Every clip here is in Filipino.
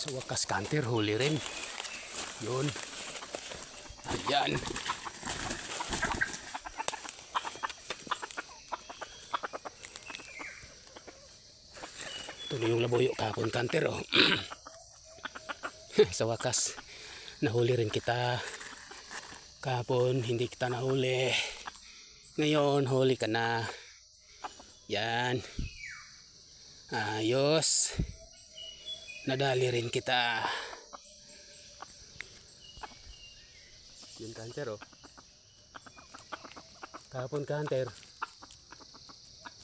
Sa wakas kanter, huli rin. Yun. Ayan. Ito na yung labuyo kahapon kanter oh. Sa wakas nahuli rin kita kahapon, hindi kita nahuli. Ngayon huli ka na. Yan, ayos, nadali rin kita. Yun kanter oh. Kahapon kanter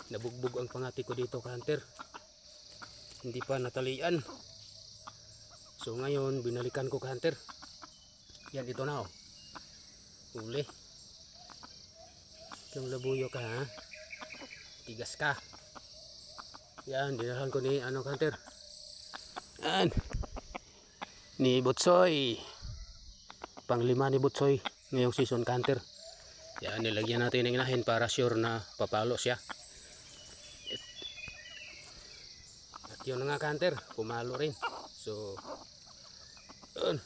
nabugbog ang pangati ko dito kanter, hindi pa natalian. So ngayon binalikan ko kanter. Yan, ito na oh. Huli. Yung labuyo ka ha. Tigas ka. Yan, dinahan ko ni ano kanter. Yan. Ni Butsoy. Panglima ni Butsoy ngayong season kanter. Yan, nilagyan natin ng inahin para sure na papalo siya. At yun na nga kanter, pumalo rin. So yun.